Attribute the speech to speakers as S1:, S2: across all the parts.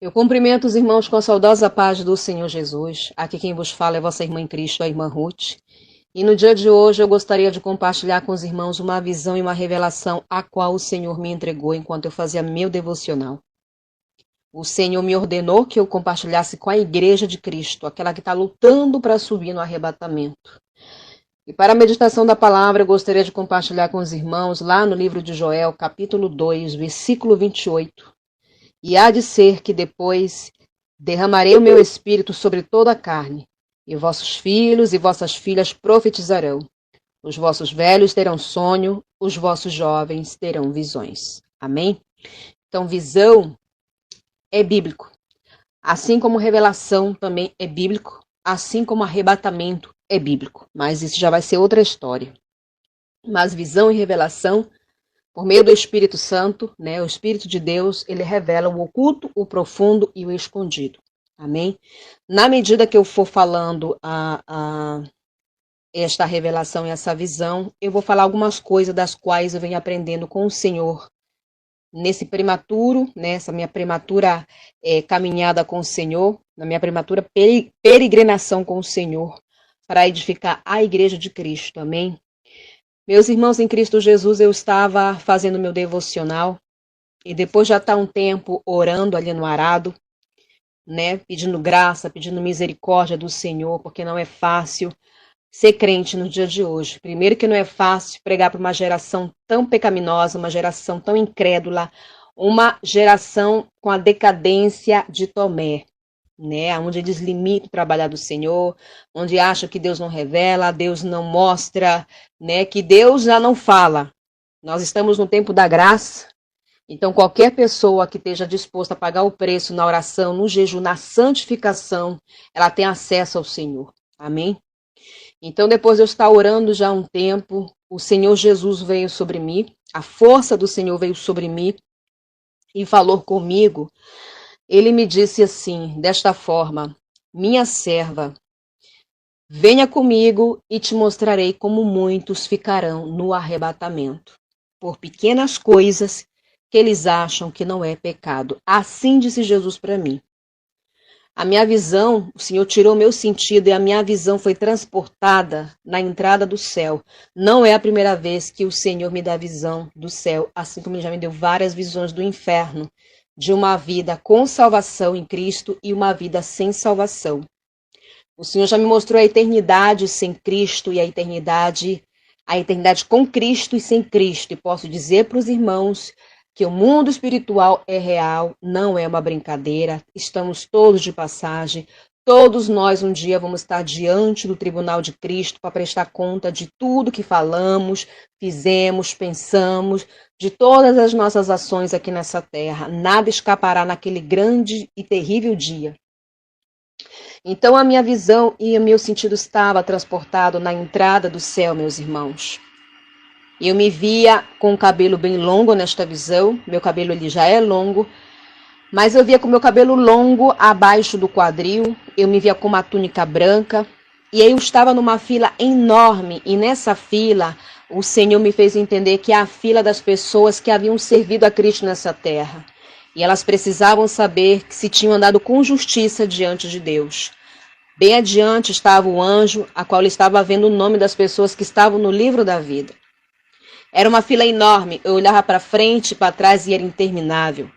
S1: Eu cumprimento os irmãos com a saudosa paz do Senhor Jesus. Aqui quem vos fala é vossa irmã em Cristo, a irmã Ruth. E no dia de hoje eu gostaria de compartilhar com os irmãos uma visão e uma revelação a qual o Senhor me entregou enquanto eu fazia meu devocional. O Senhor me ordenou que eu compartilhasse com a igreja de Cristo, aquela que está lutando para subir no arrebatamento. E para a meditação da palavra, eu gostaria de compartilhar com os irmãos lá no livro de Joel, capítulo 2, versículo 28. E há de ser que depois derramarei o meu espírito sobre toda a carne, e vossos filhos e vossas filhas profetizarão. Os vossos velhos terão sonho, os vossos jovens terão visões. Amém? Então, visão é bíblico. Assim como revelação também é bíblico, assim como arrebatamento é bíblico. Mas isso já vai ser outra história. Mas visão e revelação, por meio do Espírito Santo, o Espírito de Deus, ele revela o oculto, o profundo e o escondido. Amém? Na medida que eu for falando esta revelação e essa visão, eu vou falar algumas coisas das quais eu venho aprendendo com o Senhor nesse prematuro, nessa minha prematura caminhada com o Senhor, na minha prematura peregrinação com o Senhor, para edificar a igreja de Cristo. Amém? Meus irmãos em Cristo Jesus, eu estava fazendo meu devocional e depois já está um tempo orando ali no arado, pedindo graça, pedindo misericórdia do Senhor, porque não é fácil ser crente no dia de hoje. Primeiro que não é fácil pregar para uma geração tão pecaminosa, uma geração tão incrédula, uma geração com a decadência de Tomé, onde eles limitam o trabalhar do Senhor, onde acham que Deus não revela, Deus não mostra, que Deus já não fala. Nós estamos no tempo da graça, então qualquer pessoa que esteja disposta a pagar o preço na oração, no jejum, na santificação, ela tem acesso ao Senhor. Amém? Então, depois de eu estar orando já há um tempo, o Senhor Jesus veio sobre mim, a força do Senhor veio sobre mim e falou comigo. Ele me disse assim, desta forma: minha serva, venha comigo e te mostrarei como muitos ficarão no arrebatamento, por pequenas coisas que eles acham que não é pecado. Assim disse Jesus para mim. A minha visão, o Senhor tirou meu sentido e a minha visão foi transportada na entrada do céu. Não é a primeira vez que o Senhor me dá visão do céu, assim como ele já me deu várias visões do inferno, de uma vida com salvação em Cristo e uma vida sem salvação. O Senhor já me mostrou a eternidade sem Cristo e a eternidade com Cristo e sem Cristo. E posso dizer para os irmãos que o mundo espiritual é real, não é uma brincadeira, estamos todos de passagem, todos nós um dia vamos estar diante do tribunal de Cristo para prestar conta de tudo que falamos, fizemos, pensamos, de todas as nossas ações aqui nessa terra. Nada escapará naquele grande e terrível dia. Então a minha visão e o meu sentido estava transportado na entrada do céu, meus irmãos. Eu me via com o cabelo bem longo nesta visão, meu cabelo ele já é longo, mas eu via com o meu cabelo longo abaixo do quadril, eu me via com uma túnica branca, e aí eu estava numa fila enorme, e nessa fila o Senhor me fez entender que é a fila das pessoas que haviam servido a Cristo nessa terra, e elas precisavam saber que se tinham andado com justiça diante de Deus. Bem adiante estava o anjo, a qual estava vendo o nome das pessoas que estavam no livro da vida. Era uma fila enorme, eu olhava para frente e para trás e era interminável.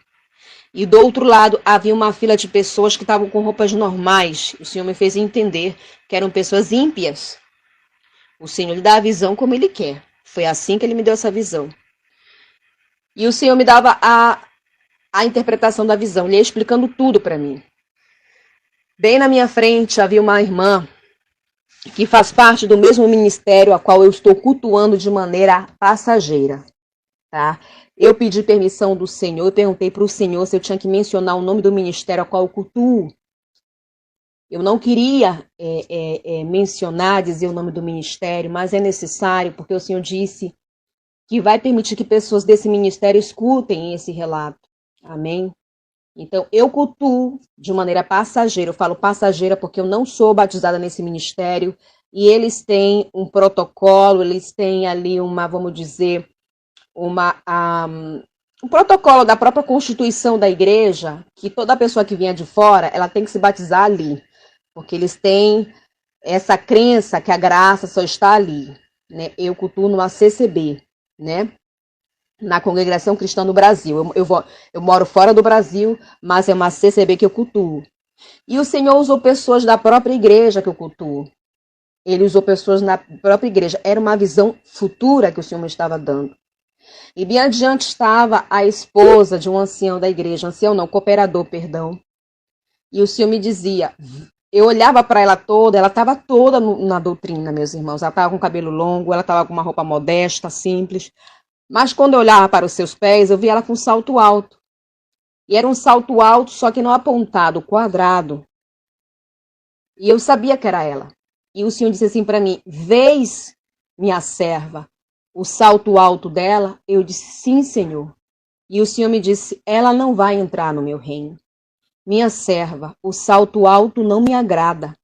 S1: E do outro lado havia uma fila de pessoas que estavam com roupas normais. O Senhor me fez entender que eram pessoas ímpias. O Senhor lhe dá a visão como Ele quer. Foi assim que Ele me deu essa visão. E o Senhor me dava a interpretação da visão, Ele ia explicando tudo para mim. Bem na minha frente havia uma irmã que faz parte do mesmo ministério a qual eu estou cultuando de maneira passageira, tá? Eu pedi permissão do Senhor, eu perguntei para o Senhor se eu tinha que mencionar o nome do ministério a qual eu cultuo. Eu não queria mencionar, dizer o nome do ministério, mas é necessário, porque o Senhor disse que vai permitir que pessoas desse ministério escutem esse relato. Amém? Então, eu cultuo de maneira passageira. Eu falo passageira porque eu não sou batizada nesse ministério. E eles têm um protocolo, eles têm ali uma, vamos dizer, um protocolo da própria Constituição da igreja, que toda pessoa que vinha de fora, ela tem que se batizar ali, porque eles têm essa crença que a graça só está ali, né? Eu cultuo numa CCB, né? Na Congregação Cristã do Brasil. Eu moro fora do Brasil, mas é uma CCB que eu cultuo. E o Senhor usou pessoas da própria igreja que eu cultuo. Ele usou pessoas na própria igreja. Era uma visão futura que o Senhor me estava dando. E bem adiante estava a esposa de um ancião da igreja. Ancião não, cooperador, perdão. E o Senhor me dizia, eu olhava para ela toda, ela estava toda na doutrina, meus irmãos. Ela estava com cabelo longo, ela estava com uma roupa modesta, simples. Mas quando eu olhava para os seus pés, eu via ela com um salto alto. E era um salto alto, só que não apontado, quadrado. E eu sabia que era ela. E o Senhor disse assim para mim, vês, minha serva, o salto alto dela? Eu disse, sim, Senhor. E o Senhor me disse, ela não vai entrar no meu reino. Minha serva, o salto alto não me agrada.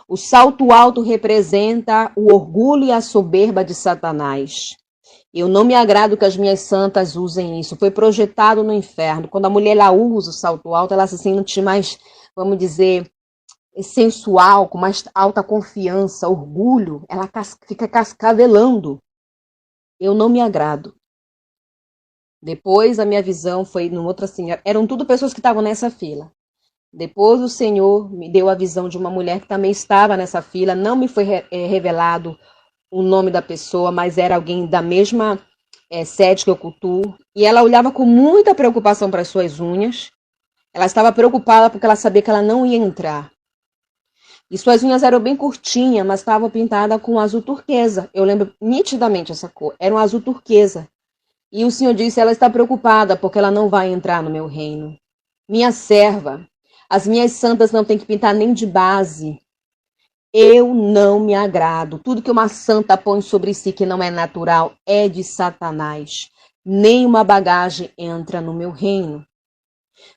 S1: O salto alto representa o orgulho e a soberba de Satanás. Eu não me agrado que as minhas santas usem isso. Foi projetado no inferno. Quando a mulher ela usa o salto alto, ela se sente mais, vamos dizer, sensual, com mais alta confiança, orgulho. Ela fica cascavelando. Eu não me agrado. Depois a minha visão foi numa outra senhora. Eram tudo pessoas que estavam nessa fila. Depois o Senhor me deu a visão de uma mulher que também estava nessa fila. Não me foi revelado o nome da pessoa, mas era alguém da mesma sede que eu cultuo. E ela olhava com muita preocupação para as suas unhas. Ela estava preocupada porque ela sabia que ela não ia entrar. E suas unhas eram bem curtinhas, mas estavam pintadas com azul turquesa. Eu lembro nitidamente essa cor. Era um azul turquesa. E o Senhor disse, ela está preocupada porque ela não vai entrar no meu reino. Minha serva, as minhas santas não têm que pintar nem de base. Eu não me agrado. Tudo que uma santa põe sobre si que não é natural é de Satanás. Nenhuma bagagem entra no meu reino.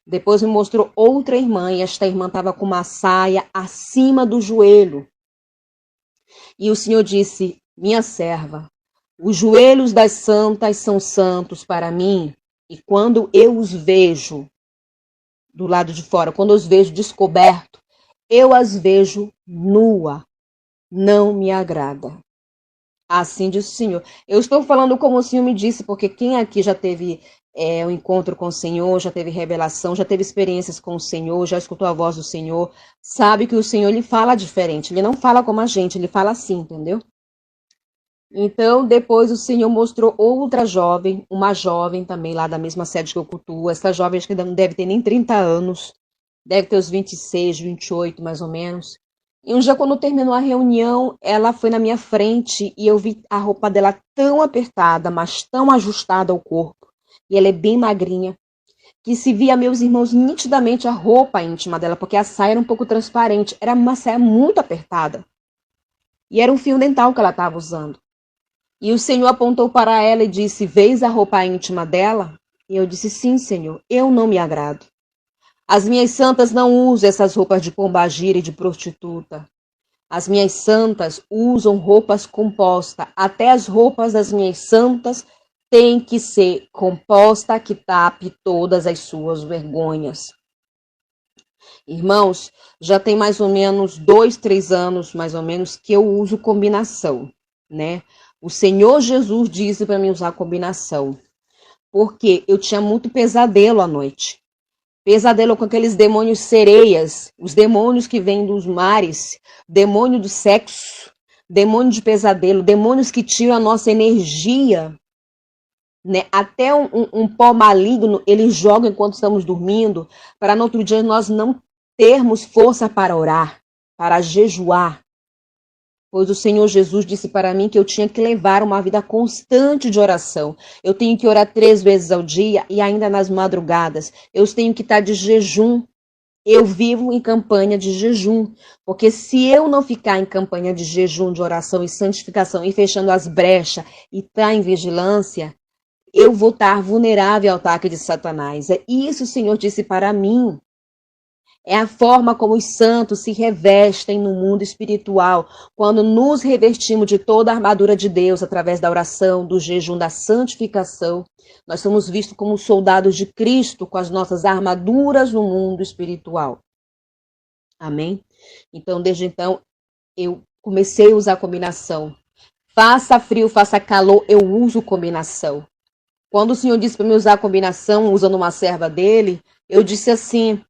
S1: Depois me mostrou outra irmã, e esta irmã estava com uma saia acima do joelho. E o Senhor disse, minha serva, os joelhos das santas são santos para mim, e quando eu os vejo do lado de fora, quando eu os vejo descoberto, eu as vejo nua. Não me agrada. Assim diz o Senhor. Eu estou falando como o Senhor me disse, porque quem aqui já teve um encontro com o Senhor, já teve revelação, já teve experiências com o Senhor, já escutou a voz do Senhor, sabe que o Senhor ele fala diferente. Ele não fala como a gente, ele fala assim, entendeu? Então, depois o Senhor mostrou outra jovem, uma jovem também lá da mesma sede que eu cultuo. Essa jovem acho que não deve ter nem 30 anos, deve ter uns 26, 28 mais ou menos. E um dia, quando terminou a reunião, ela foi na minha frente e eu vi a roupa dela tão apertada, mas tão ajustada ao corpo. E ela é bem magrinha, que se via, meus irmãos, nitidamente a roupa íntima dela, porque a saia era um pouco transparente. Era uma saia muito apertada. E era um fio dental que ela estava usando. E o Senhor apontou para ela e disse, vês a roupa íntima dela? E eu disse, sim, Senhor, eu não me agrado. As minhas santas não usam essas roupas de pombagira e de prostituta. As minhas santas usam roupas compostas. Até as roupas das minhas santas têm que ser composta que tape todas as suas vergonhas. Irmãos, já tem mais ou menos 2, 3 anos, mais ou menos, que eu uso combinação, né? O Senhor Jesus disse para mim usar combinação, porque eu tinha muito pesadelo à noite. Pesadelo com aqueles demônios sereias, os demônios que vêm dos mares, demônio do sexo, demônio de pesadelo, demônios que tiram a nossa energia, né? Até um pó maligno, eles jogam enquanto estamos dormindo, para no outro dia nós não termos força para orar, para jejuar. Pois o Senhor Jesus disse para mim que eu tinha que levar uma vida constante de oração. Eu tenho que orar 3 vezes ao dia e ainda nas madrugadas. Eu tenho que estar de jejum. Eu vivo em campanha de jejum. Porque se eu não ficar em campanha de jejum, de oração e santificação e fechando as brechas e estar em vigilância, eu vou estar vulnerável ao ataque de Satanás. É isso o Senhor disse para mim. É a forma como os santos se revestem no mundo espiritual, quando nos revestimos de toda a armadura de Deus através da oração, do jejum, da santificação. Nós somos vistos como soldados de Cristo com as nossas armaduras no mundo espiritual. Amém? Então, desde então, eu comecei a usar combinação. Faça frio, faça calor, eu uso combinação. Quando o Senhor disse para mim usar combinação, usando uma serva dele, eu disse assim,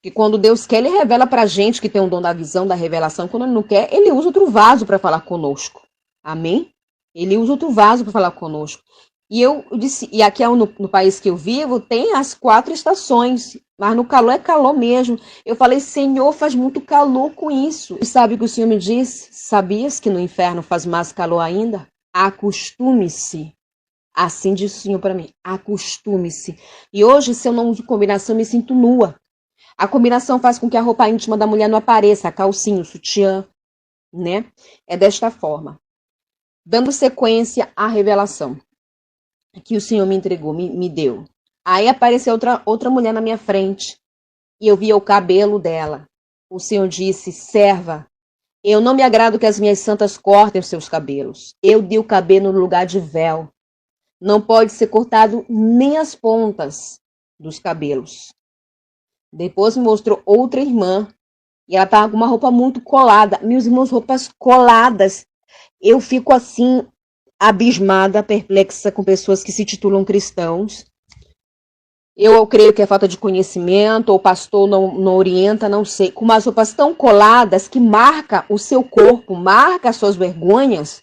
S1: que quando Deus quer, Ele revela para a gente que tem um dom da visão, da revelação. Quando Ele não quer, Ele usa outro vaso para falar conosco. Amém? Ele usa outro vaso para falar conosco. E eu disse, e aqui no país que eu vivo, tem as 4 estações, mas no calor é calor mesmo. Eu falei, Senhor, faz muito calor com isso. E sabe o que o Senhor me disse? Sabias que no inferno faz mais calor ainda? Acostume-se. Assim disse o Senhor para mim, acostume-se. E hoje, se eu não uso combinação, eu me sinto nua. A combinação faz com que a roupa íntima da mulher não apareça, a calcinha, o sutiã, né? É desta forma. Dando sequência à revelação que o Senhor me entregou, me deu. Aí apareceu outra mulher na minha frente e eu via o cabelo dela. O Senhor disse, serva, eu não me agrado que as minhas santas cortem os seus cabelos. Eu dei o cabelo no lugar de véu. Não pode ser cortado nem as pontas dos cabelos. Depois me mostrou outra irmã e ela estava com uma roupa muito colada. Meus irmãos, roupas coladas. Eu fico assim, abismada, perplexa com pessoas que se titulam cristãos. Eu creio que é falta de conhecimento, ou o pastor não orienta, não sei. Com umas roupas tão coladas que marca o seu corpo, marca as suas vergonhas.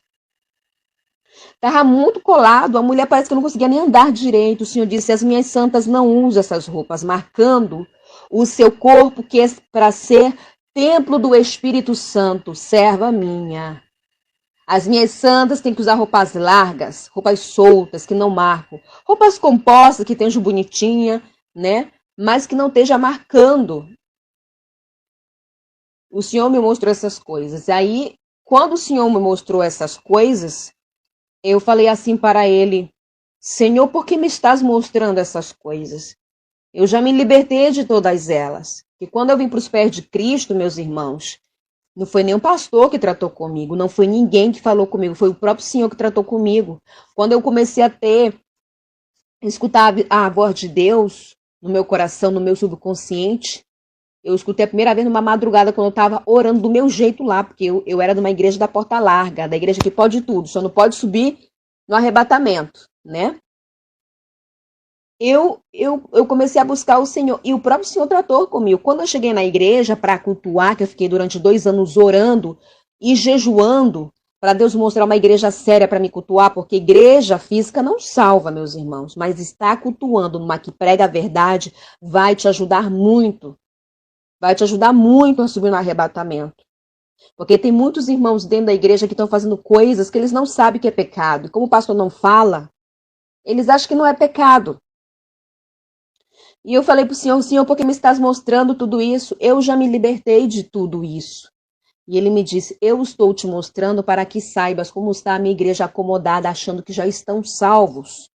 S1: Estava muito colado, a mulher parece que não conseguia nem andar direito. O Senhor disse, as minhas santas não usam essas roupas, marcando o seu corpo, que é para ser templo do Espírito Santo, serva minha. As minhas santas têm que usar roupas largas, roupas soltas, que não marcam. Roupas compostas, que estejam bonitinha, né? Mas que não esteja marcando. O Senhor me mostrou essas coisas. Aí, quando o Senhor me mostrou essas coisas, eu falei assim para ele, Senhor, por que me estás mostrando essas coisas? Eu já me libertei de todas elas. E quando eu vim para os pés de Cristo, meus irmãos, não foi nenhum pastor que tratou comigo, não foi ninguém que falou comigo, foi o próprio Senhor que tratou comigo. Quando eu comecei a escutar a voz de Deus no meu coração, no meu subconsciente, eu escutei a primeira vez numa madrugada quando eu estava orando do meu jeito lá, porque eu era de uma igreja da porta larga, da igreja que pode tudo, só não pode subir no arrebatamento, né? Eu comecei a buscar o Senhor, e o próprio Senhor tratou comigo. Quando eu cheguei na igreja para cultuar, que eu fiquei durante 2 anos orando e jejuando, para Deus mostrar uma igreja séria para me cultuar, porque igreja física não salva, meus irmãos, mas estar cultuando numa que prega a verdade vai te ajudar muito. Vai te ajudar muito a subir no arrebatamento. Porque tem muitos irmãos dentro da igreja que estão fazendo coisas que eles não sabem que é pecado. E como o pastor não fala, eles acham que não é pecado. E eu falei para o Senhor, por que me estás mostrando tudo isso? Eu já me libertei de tudo isso. E ele me disse, eu estou te mostrando para que saibas como está a minha igreja acomodada, achando que já estão salvos.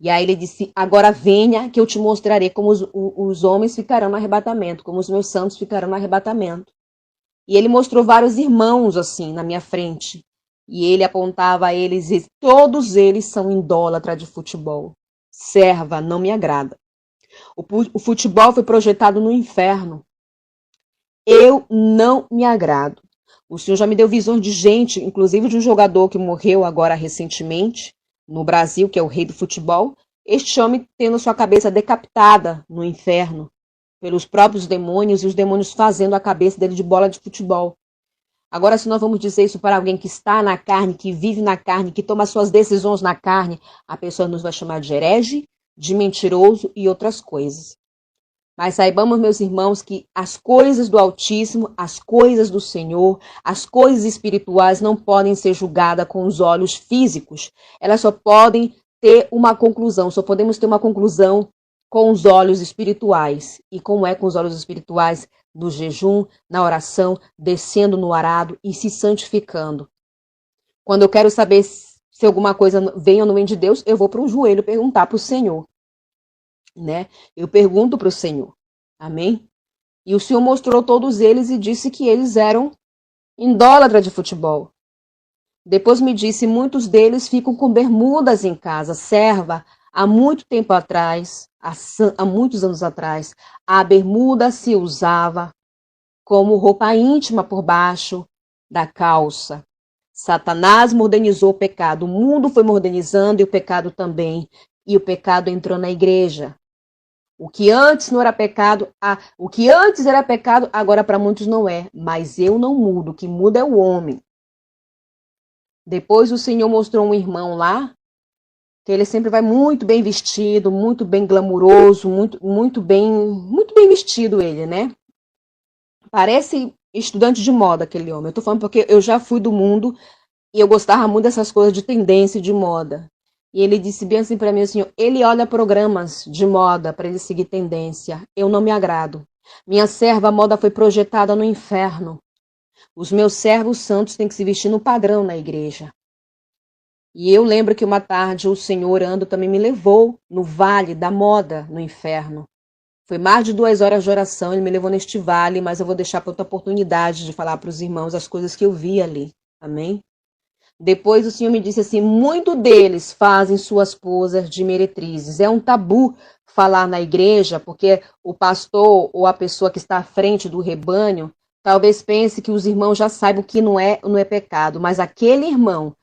S1: E aí ele disse, agora venha que eu te mostrarei como os homens ficarão no arrebatamento, como os meus santos ficarão no arrebatamento. E ele mostrou vários irmãos assim na minha frente. E ele apontava a eles e todos eles são idólatras de futebol. Serva, não me agrada. O futebol foi projetado no inferno. Eu não me agrado. O Senhor já me deu visões de gente, inclusive de um jogador que morreu agora recentemente, no Brasil, que é o rei do futebol. Este homem tendo sua cabeça decapitada no inferno pelos próprios demônios, e os demônios fazendo a cabeça dele de bola de futebol. Agora, se nós vamos dizer isso para alguém que está na carne, que vive na carne, que toma suas decisões na carne, a pessoa nos vai chamar de herege, de mentiroso e outras coisas. Mas saibamos, meus irmãos, que as coisas do Altíssimo, as coisas do Senhor, as coisas espirituais não podem ser julgadas com os olhos físicos. Elas só podem ter uma conclusão, só podemos ter uma conclusão com os olhos espirituais. E como é com os olhos espirituais? No jejum, na oração, descendo no arado e se santificando. Quando eu quero saber se alguma coisa vem ou não vem de Deus, eu vou para um joelho perguntar para o Senhor. Né? Eu pergunto para o Senhor. Amém? E o Senhor mostrou todos eles e disse que eles eram idólatras de futebol. Depois me disse, muitos deles ficam com bermudas em casa, serva. Há muito tempo atrás, há muitos anos atrás, a bermuda se usava como roupa íntima por baixo da calça. Satanás modernizou o pecado, o mundo foi modernizando e o pecado também. E o pecado entrou na igreja. O que antes não era pecado, o que antes era pecado, agora para muitos não é. Mas eu não mudo, o que muda é o homem. Depois o Senhor mostrou um irmão lá, que ele sempre vai muito bem vestido, muito bem glamuroso, muito bem vestido ele, né? Parece estudante de moda aquele homem. Eu tô falando porque eu já fui do mundo e eu gostava muito dessas coisas de tendência de moda. E ele disse bem assim para mim, assim, ele olha programas de moda para ele seguir tendência. Eu não me agrado. Minha serva, a moda foi projetada no inferno. Os meus servos santos têm que se vestir no padrão na igreja. E eu lembro que uma tarde o Senhor orando também me levou no vale da moda no inferno. Foi mais de 2 horas de oração, ele me levou neste vale, mas eu vou deixar para outra oportunidade de falar para os irmãos as coisas que eu vi ali. Amém? Depois o Senhor me disse assim, muito deles fazem suas posas de meretrizes. É um tabu falar na igreja, porque o pastor ou a pessoa que está à frente do rebanho talvez pense que os irmãos já saibam que não é pecado, mas aquele irmão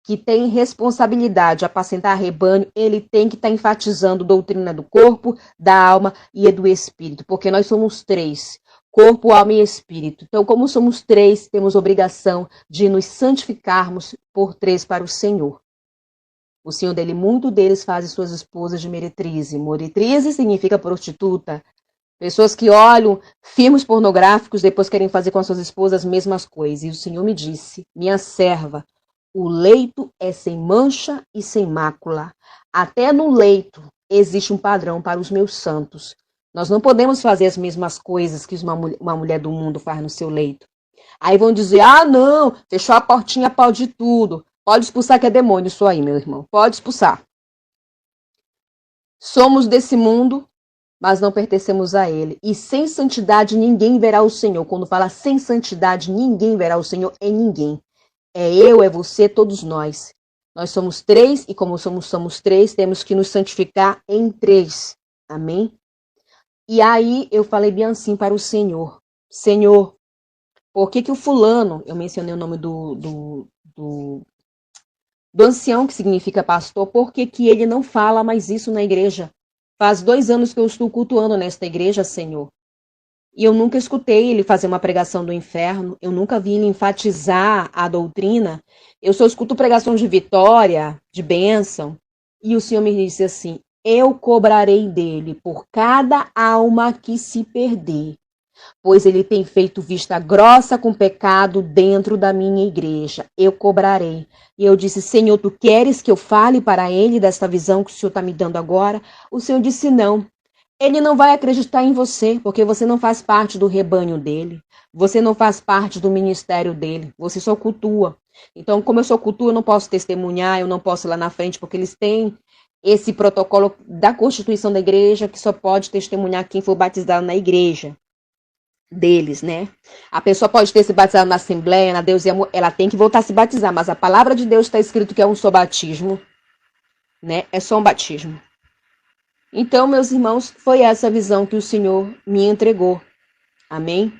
S1: que tem responsabilidade de apacentar rebanho, ele tem que estar enfatizando doutrina do corpo, da alma e do espírito, porque nós somos 3, corpo, alma e espírito. Então, como somos 3, temos obrigação de nos santificarmos por 3 para o Senhor. O Senhor dele, muito deles fazem suas esposas de meretrize. Meretrize significa prostituta. Pessoas que olham filmes pornográficos, depois querem fazer com as suas esposas as mesmas coisas. E o Senhor me disse, minha serva, o leito é sem mancha e sem mácula. Até no leito existe um padrão para os meus santos. Nós não podemos fazer as mesmas coisas que uma mulher do mundo faz no seu leito. Aí vão dizer, não, fechou a portinha, pode tudo. Pode expulsar que é demônio isso aí, meu irmão. Pode expulsar. Somos desse mundo, mas não pertencemos a ele. E sem santidade ninguém verá o Senhor. Quando fala sem santidade ninguém verá o Senhor, é ninguém. É eu, é você, todos nós. Nós somos 3 e como somos 3, temos que nos santificar em 3. Amém? E aí eu falei bem assim para o Senhor. Senhor, por que o fulano, eu mencionei o nome do ancião, que significa pastor, por que ele não fala mais isso na igreja? Faz 2 anos que eu estou cultuando nesta igreja, Senhor. E eu nunca escutei ele fazer uma pregação do inferno, eu nunca vi ele enfatizar a doutrina. Eu só escuto pregação de vitória, de bênção. E o Senhor me disse assim, eu cobrarei dele por cada alma que se perder, pois ele tem feito vista grossa com pecado dentro da minha igreja. Eu cobrarei. E eu disse, Senhor, tu queres que eu fale para ele desta visão que o Senhor está me dando agora? O Senhor disse, não. Ele não vai acreditar em você, porque você não faz parte do rebanho dele. Você não faz parte do ministério dele. Você só cultua. Então, como eu sou cultua, eu não posso testemunhar, eu não posso ir lá na frente, porque eles têm esse protocolo da Constituição da igreja, que só pode testemunhar quem for batizado na igreja deles, né? A pessoa pode ter se batizado na Assembleia, na Deus e Amor, ela tem que voltar a se batizar, mas a palavra de Deus está escrito que é um só batismo, né? É só um batismo. Então, meus irmãos, foi essa visão que o Senhor me entregou. Amém?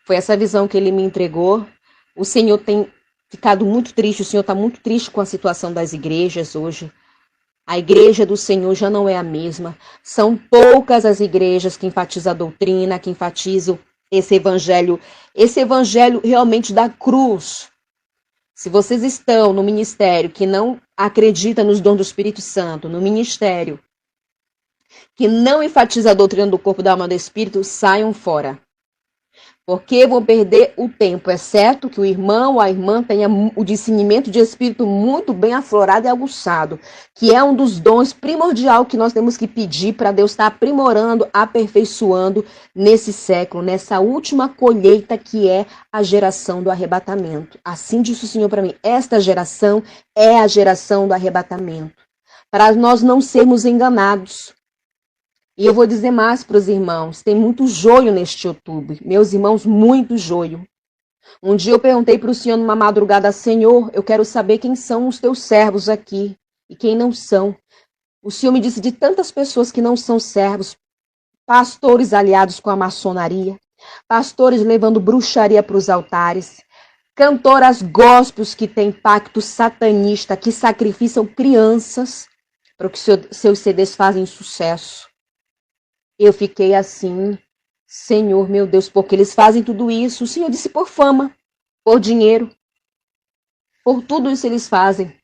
S1: Foi essa visão que ele me entregou. O Senhor tem ficado muito triste, o Senhor está muito triste com a situação das igrejas hoje. A igreja do Senhor já não é a mesma. São poucas as igrejas que enfatizam a doutrina, que enfatizam esse evangelho realmente da cruz. Se vocês estão no ministério que não acredita nos dons do Espírito Santo, no ministério que não enfatiza a doutrina do corpo, da alma e do espírito, saiam fora. Porque vão perder o tempo. É certo que o irmão ou a irmã tenha o discernimento de espírito muito bem aflorado e aguçado, que é um dos dons primordial que nós temos que pedir para Deus estar aprimorando, aperfeiçoando nesse século, nessa última colheita que é a geração do arrebatamento. Assim disse o Senhor para mim, esta geração é a geração do arrebatamento. Para nós não sermos enganados. E eu vou dizer mais para os irmãos, tem muito joio neste YouTube. Meus irmãos, muito joio. Um dia eu perguntei para o Senhor numa madrugada, Senhor, eu quero saber quem são os teus servos aqui e quem não são. O Senhor me disse de tantas pessoas que não são servos, pastores aliados com a maçonaria, pastores levando bruxaria para os altares, cantoras gospels que têm pacto satanista, que sacrificam crianças para que seus CDs fazem sucesso. Eu fiquei assim, Senhor, meu Deus, porque eles fazem tudo isso? O Senhor disse por fama, por dinheiro, por tudo isso eles fazem,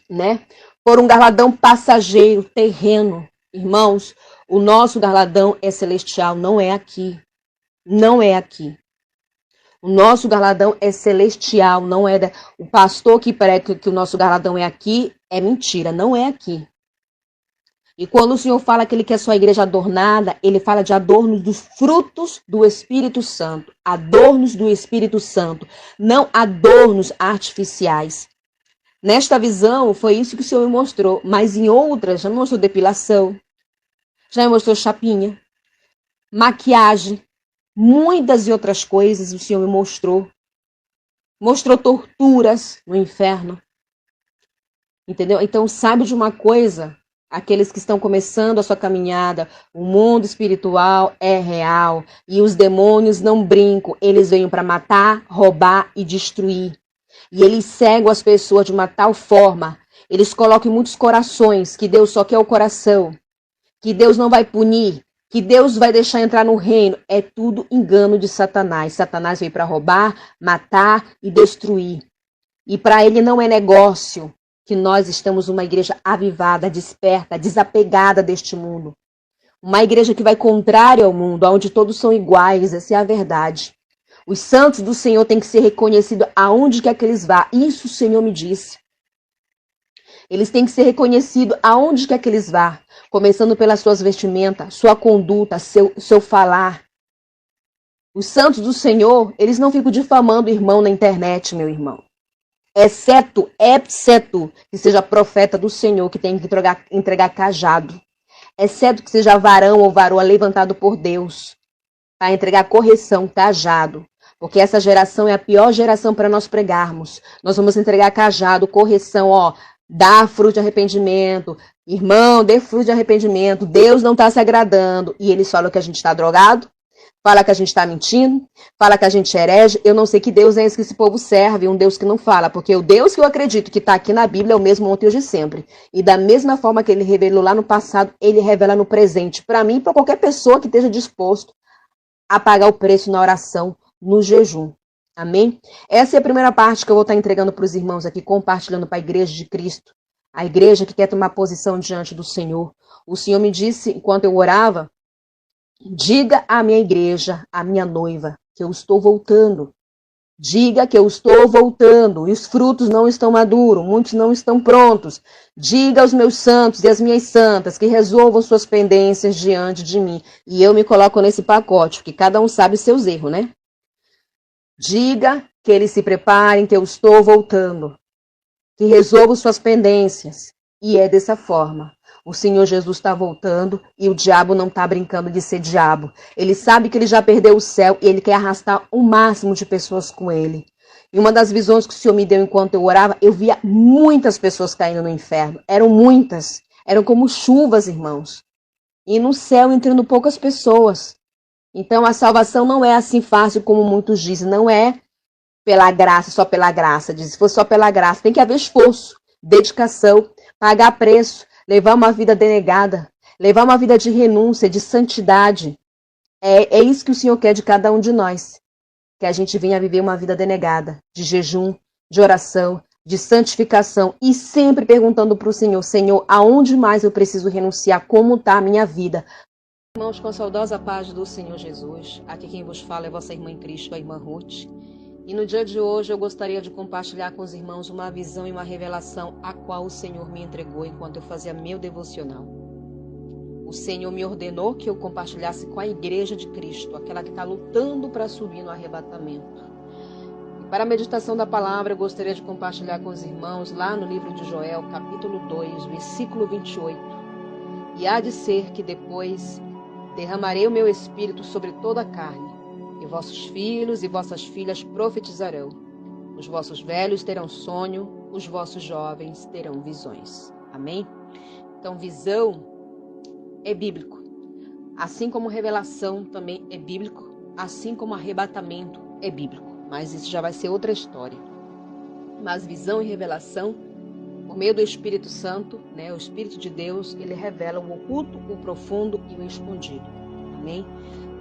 S1: né? Por um galardão passageiro, terreno. Irmãos, o nosso galardão é celestial, não é aqui. Não é aqui. O nosso galardão é celestial, não é o pastor que prega que o nosso galardão é aqui, é mentira, não é aqui. E quando o Senhor fala que Ele quer sua igreja adornada, Ele fala de adornos dos frutos do Espírito Santo. Adornos do Espírito Santo, não adornos artificiais. Nesta visão, foi isso que o Senhor me mostrou. Mas em outras, já me mostrou depilação, já me mostrou chapinha, maquiagem, muitas e outras coisas o Senhor me mostrou. Mostrou torturas no inferno. Entendeu? Então, sabe de uma coisa? Aqueles que estão começando a sua caminhada, o mundo espiritual é real e os demônios não brincam, eles vêm para matar, roubar e destruir. E eles cegam as pessoas de uma tal forma, eles colocam em muitos corações que Deus só quer o coração, que Deus não vai punir, que Deus vai deixar entrar no reino. É tudo engano de Satanás. Satanás veio para roubar, matar e destruir. E para ele não é negócio que nós estamos uma igreja avivada, desperta, desapegada deste mundo. Uma igreja que vai contrário ao mundo, onde todos são iguais, essa é a verdade. Os santos do Senhor têm que ser reconhecidos aonde quer que eles vá. Isso o Senhor me disse. Eles têm que ser reconhecidos aonde quer que eles vá. Começando pelas suas vestimentas, sua conduta, seu falar. Os santos do Senhor, eles não ficam difamando o irmão na internet, meu irmão. Exceto que seja profeta do Senhor, que tem que entregar cajado. Exceto que seja varão ou varoa levantado por Deus para entregar correção, cajado. Porque essa geração é a pior geração para nós pregarmos. Nós vamos entregar cajado, correção, dá fruto de arrependimento. Irmão, dê fruto de arrependimento. Deus não está se agradando. E eles falam que a gente está drogado. Fala que a gente está mentindo, fala que a gente é herege. Eu não sei que Deus é esse que esse povo serve, um Deus que não fala, porque o Deus que eu acredito que está aqui na Bíblia é o mesmo ontem e hoje e sempre. E da mesma forma que ele revelou lá no passado, ele revela no presente, para mim e para qualquer pessoa que esteja disposto a pagar o preço na oração, no jejum. Amém? Essa é a primeira parte que eu vou estar entregando para os irmãos aqui, compartilhando para a igreja de Cristo, a igreja que quer tomar posição diante do Senhor. O Senhor me disse, enquanto eu orava, diga à minha igreja, à minha noiva, que eu estou voltando. Diga que eu estou voltando e os frutos não estão maduros, muitos não estão prontos. Diga aos meus santos e às minhas santas que resolvam suas pendências diante de mim. E eu me coloco nesse pacote, porque cada um sabe seus erros, né? Diga que eles se preparem, que eu estou voltando. Que resolvam suas pendências. E é dessa forma. O Senhor Jesus está voltando e o diabo não está brincando de ser diabo. Ele sabe que ele já perdeu o céu e ele quer arrastar o máximo de pessoas com ele. E uma das visões que o Senhor me deu enquanto eu orava, eu via muitas pessoas caindo no inferno. Eram muitas. Eram como chuvas, irmãos. E no céu entrando poucas pessoas. Então a salvação não é assim fácil como muitos dizem. Não é pela graça, só pela graça. Diz, se fosse só pela graça, tem que haver esforço, dedicação, pagar preço. Levar uma vida denegada, levar uma vida de renúncia, de santidade. É isso que o Senhor quer de cada um de nós. Que a gente venha viver uma vida denegada, de jejum, de oração, de santificação. E sempre perguntando para o Senhor, Senhor, aonde mais eu preciso renunciar? Como está a minha vida? Irmãos, com a saudosa paz do Senhor Jesus, aqui quem vos fala é vossa irmã em Cristo, a irmã Ruth. E no dia de hoje eu gostaria de compartilhar com os irmãos uma visão e uma revelação a qual o Senhor me entregou enquanto eu fazia meu devocional. O Senhor me ordenou que eu compartilhasse com a igreja de Cristo, aquela que está lutando para subir no arrebatamento. E para a meditação da palavra eu gostaria de compartilhar com os irmãos lá no livro de Joel, capítulo 2, versículo 28. E há de ser que depois derramarei o meu espírito sobre toda a carne, e vossos filhos e vossas filhas profetizarão. Os vossos velhos terão sonho, os vossos jovens terão visões. Amém? Então, visão é bíblico. Assim como revelação também é bíblico, assim como arrebatamento é bíblico. Mas isso já vai ser outra história. Mas visão e revelação, por meio do Espírito Santo, né, o Espírito de Deus, ele revela o oculto, o profundo e o escondido. Amém?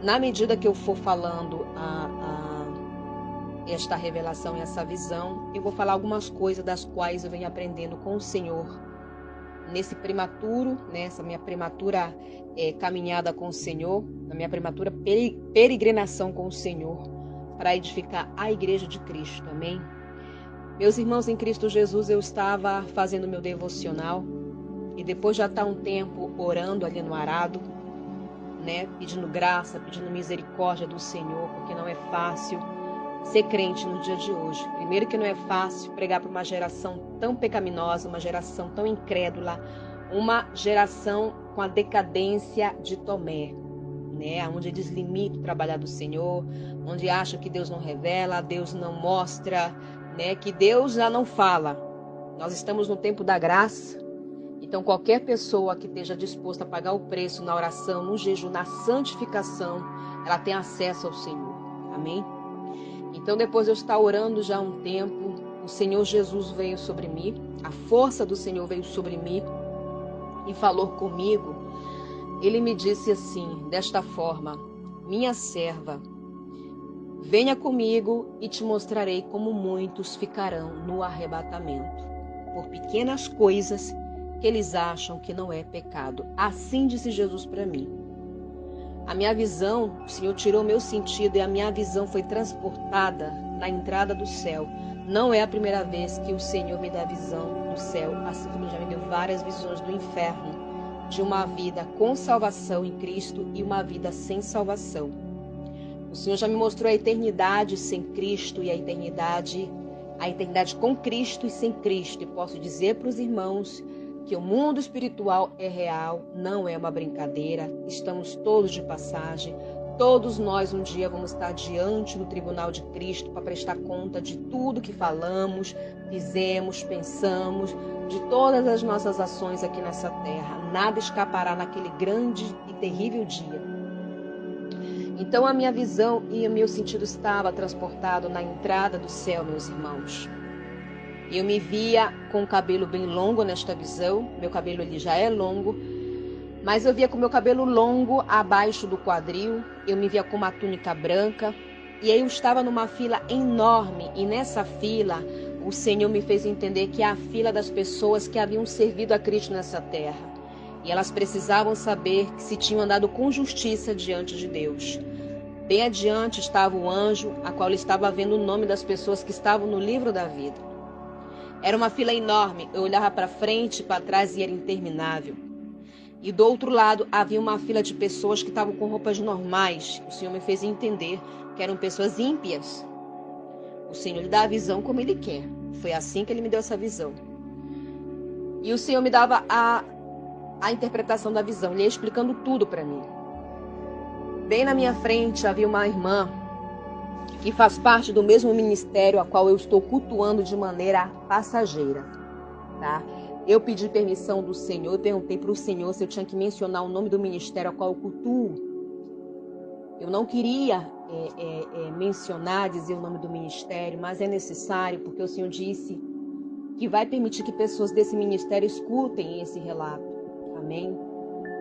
S1: Na medida que eu for falando esta revelação e essa visão, eu vou falar algumas coisas das quais eu venho aprendendo com o Senhor nesse prematuro, nessa minha prematura caminhada com o Senhor, na minha prematura peregrinação com o Senhor, para edificar a Igreja de Cristo. Amém? Meus irmãos em Cristo Jesus, eu estava fazendo meu devocional e depois já está um tempo orando ali no arado, né, pedindo graça, pedindo misericórdia do Senhor, porque não é fácil ser crente no dia de hoje. Primeiro que não é fácil pregar para uma geração tão pecaminosa, uma geração tão incrédula, uma geração com a decadência de Tomé, né, onde eles limitam o trabalhar do Senhor, onde acham que Deus não revela, Deus não mostra, né, que Deus já não fala. Nós estamos no tempo da graça, então qualquer pessoa que esteja disposta a pagar o preço na oração, no jejum, na santificação, ela tem acesso ao Senhor. Amém? Então depois de eu estar orando já há um tempo, o Senhor Jesus veio sobre mim, a força do Senhor veio sobre mim e falou comigo. Ele me disse assim, desta forma: minha serva, venha comigo e te mostrarei como muitos ficarão no arrebatamento, por pequenas coisas que eles acham que não é pecado. Assim disse Jesus para mim. A minha visão, o Senhor tirou meu sentido e a minha visão foi transportada na entrada do céu. Não é a primeira vez que o Senhor me dá visão do céu, assim como já me deu várias visões do inferno, de uma vida com salvação em Cristo e uma vida sem salvação. O Senhor já me mostrou a eternidade sem Cristo e a eternidade com Cristo e sem Cristo. E posso dizer para os irmãos que o mundo espiritual é real, não é uma brincadeira. Estamos todos de passagem. Todos nós um dia vamos estar diante do tribunal de Cristo para prestar conta de tudo que falamos, fizemos, pensamos, de todas as nossas ações aqui nessa terra. Nada escapará naquele grande e terrível dia. Então a minha visão e o meu sentido estava transportado na entrada do céu, meus irmãos. Eu me via com o cabelo bem longo nesta visão. Meu cabelo ele já é longo, mas eu via com o meu cabelo longo abaixo do quadril. Eu me via com uma túnica branca. E aí eu estava numa fila enorme. E nessa fila, o Senhor me fez entender que é a fila das pessoas que haviam servido a Cristo nessa terra. E elas precisavam saber que se tinham andado com justiça diante de Deus. Bem adiante estava o anjo, a qual estava vendo o nome das pessoas que estavam no livro da vida. Era uma fila enorme, eu olhava para frente e para trás e era interminável. E do outro lado havia uma fila de pessoas que estavam com roupas normais. O Senhor me fez entender que eram pessoas ímpias. O Senhor lhe dá a visão como Ele quer. Foi assim que Ele me deu essa visão. E o Senhor me dava a interpretação da visão. Ele ia explicando tudo para mim. Bem na minha frente havia uma irmã que faz parte do mesmo ministério a qual eu estou cultuando de maneira passageira, tá? Eu pedi permissão do Senhor, eu perguntei para o Senhor se eu tinha que mencionar o nome do ministério a qual eu cultuo. Eu não queria mencionar, dizer o nome do ministério, mas é necessário, porque o Senhor disse que vai permitir que pessoas desse ministério escutem esse relato. Amém?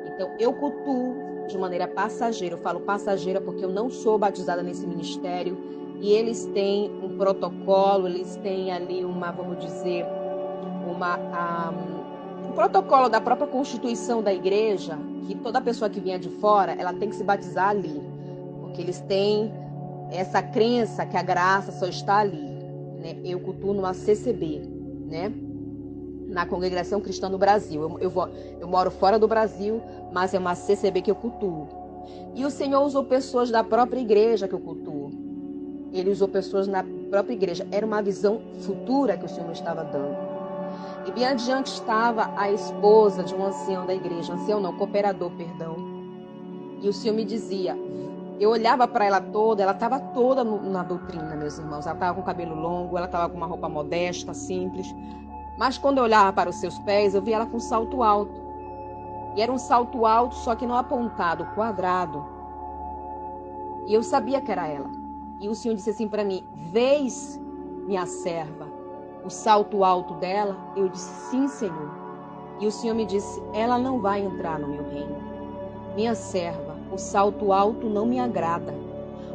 S1: Então, eu cultuo de maneira passageira. Eu falo passageira porque eu não sou batizada nesse ministério e eles têm um protocolo, eles têm ali vamos dizer, um protocolo da própria Constituição da igreja, que toda pessoa que vier de fora, ela tem que se batizar ali, porque eles têm essa crença que a graça só está ali, né? Eu cultuo numa CCB, né? Na Congregação Cristã do Brasil. Eu moro fora do Brasil, mas é uma CCB que eu cultuo. E o Senhor usou pessoas da própria igreja que eu cultuo. Ele usou pessoas na própria igreja. Era uma visão futura que o Senhor me estava dando. E bem adiante estava a esposa de um ancião da igreja, ancião não, cooperador, perdão. E o Senhor me dizia, eu olhava para ela toda, ela estava toda na doutrina, meus irmãos. Ela estava com o cabelo longo, ela estava com uma roupa modesta, simples. Mas quando eu olhava para os seus pés, eu via ela com um salto alto. E era um salto alto, só que não apontado, quadrado. E eu sabia que era ela. E o Senhor disse assim para mim, vês, minha serva, o salto alto dela? Eu disse, sim, Senhor. E o Senhor me disse, ela não vai entrar no meu reino. Minha serva, o salto alto não me agrada.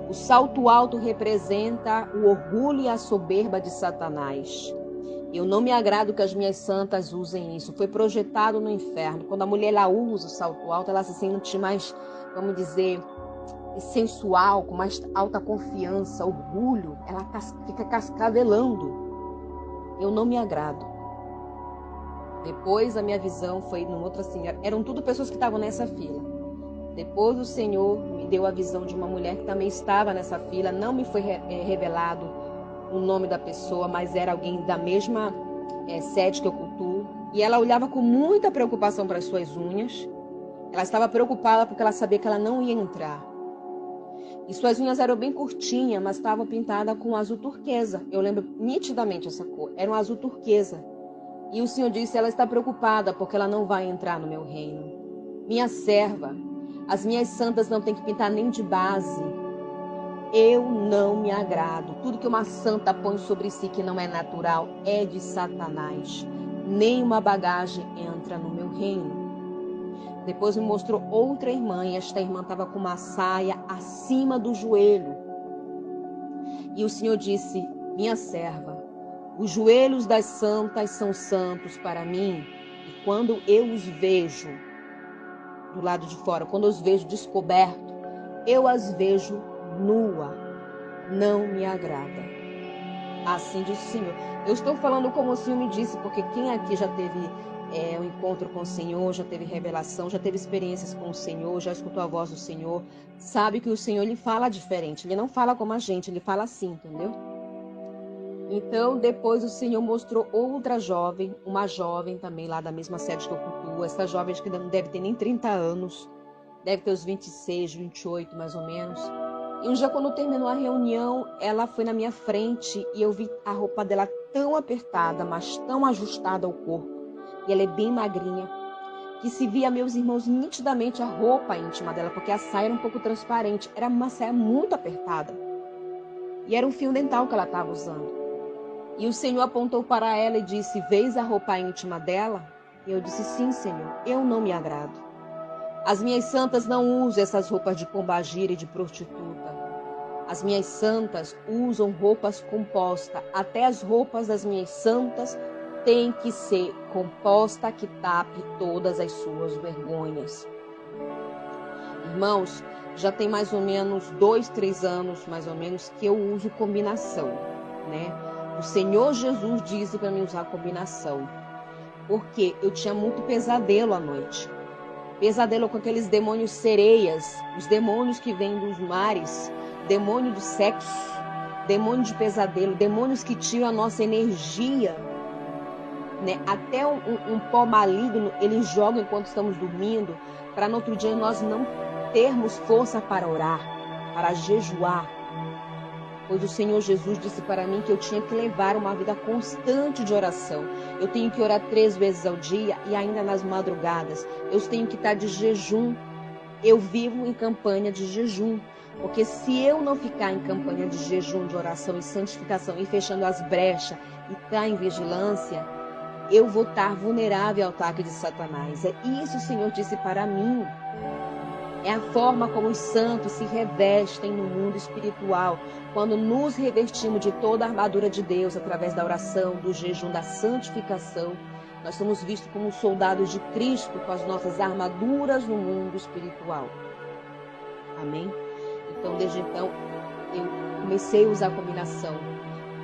S1: O salto alto representa o orgulho e a soberba de Satanás. Eu não me agrado que as minhas santas usem isso. Foi projetado no inferno. Quando a mulher ela usa o salto alto, ela se sente mais, vamos dizer, sensual, com mais alta confiança, orgulho. Ela fica cascavelando. Eu não me agrado. Depois a minha visão foi numa outra assim, eram tudo pessoas que estavam nessa fila. Depois o Senhor me deu a visão de uma mulher que também estava nessa fila. Não me foi revelado o nome da pessoa, mas era alguém da mesma sede que eu cultuo. E ela olhava com muita preocupação para as suas unhas. Ela estava preocupada porque ela sabia que ela não ia entrar. E suas unhas eram bem curtinhas, mas estavam pintadas com azul turquesa. Eu lembro nitidamente essa cor. Era um azul turquesa. E o Senhor disse, ela está preocupada porque ela não vai entrar no meu reino. Minha serva, as minhas santas não têm que pintar nem de base. Eu não me agrado. Tudo que uma santa põe sobre si que não é natural é de Satanás. Nenhuma bagagem entra no meu reino. Depois me mostrou outra irmã e esta irmã estava com uma saia acima do joelho. E o Senhor disse, minha serva, os joelhos das santas são santos para mim. E quando eu os vejo do lado de fora, quando eu os vejo descoberto, eu as vejo nua, não me agrada. Assim diz o Senhor. Eu estou falando como o Senhor me disse, porque quem aqui já teve um encontro com o Senhor, já teve revelação, já teve experiências com o Senhor, já escutou a voz do Senhor, sabe que o Senhor ele fala diferente, ele não fala como a gente, ele fala assim, entendeu? Então depois o Senhor mostrou outra jovem, uma jovem também lá da mesma sede que eu cultuo. Essa jovem acho que não deve ter nem 30 anos, deve ter uns 26, 28 mais ou menos. E um dia quando terminou a reunião, ela foi na minha frente e eu vi a roupa dela tão apertada, mas tão ajustada ao corpo. E ela é bem magrinha, que se via, meus irmãos, nitidamente a roupa íntima dela, porque a saia era um pouco transparente. Era uma saia muito apertada. E era um fio dental que ela estava usando. E o Senhor apontou para ela e disse, vês a roupa íntima dela? E eu disse, sim, Senhor, eu não me agrado. As minhas santas não usam essas roupas de pombagira e de prostituta. As minhas santas usam roupas compostas. Até as roupas das minhas santas têm que ser composta que tape todas as suas vergonhas. Irmãos, já tem mais ou menos 2, 3 anos, mais ou menos, que eu uso combinação, né? O Senhor Jesus disse para mim usar combinação, porque eu tinha muito pesadelo à noite. Pesadelo com aqueles demônios sereias, os demônios que vêm dos mares, demônio do sexo, demônio de pesadelo, demônios que tiram a nossa energia, né? Até um pó maligno eles jogam enquanto estamos dormindo, para no outro dia nós não termos força para orar, para jejuar. Pois o Senhor Jesus disse para mim que eu tinha que levar uma vida constante de oração. Eu tenho que orar 3 vezes ao dia e ainda nas madrugadas. Eu tenho que estar de jejum. Eu vivo em campanha de jejum. Porque se eu não ficar em campanha de jejum, de oração e santificação e fechando as brechas e estar em vigilância, eu vou estar vulnerável ao ataque de Satanás. É isso o Senhor disse para mim. É a forma como os santos se revestem no mundo espiritual. Quando nos revestimos de toda a armadura de Deus, através da oração, do jejum, da santificação, nós somos vistos como soldados de Cristo com as nossas armaduras no mundo espiritual. Amém? Então, desde então, eu comecei a usar combinação.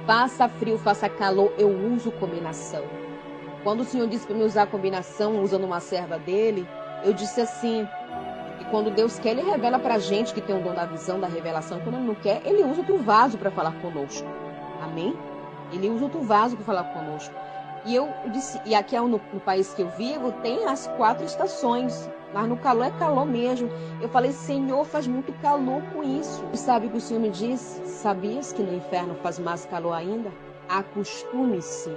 S1: Faça frio, faça calor, eu uso combinação. Quando o Senhor disse para mim usar combinação, usando uma serva dele, eu disse assim, e quando Deus quer, Ele revela para a gente que tem o dom da visão, da revelação. Quando Ele não quer, Ele usa outro vaso para falar conosco. Amém? Ele usa outro vaso para falar conosco. E eu disse, e aqui no país que eu vivo, tem as 4 estações, mas no calor é calor mesmo. Eu falei, Senhor, faz muito calor com isso. E sabe o que o Senhor me disse? Sabias que no inferno faz mais calor ainda? Acostume-se.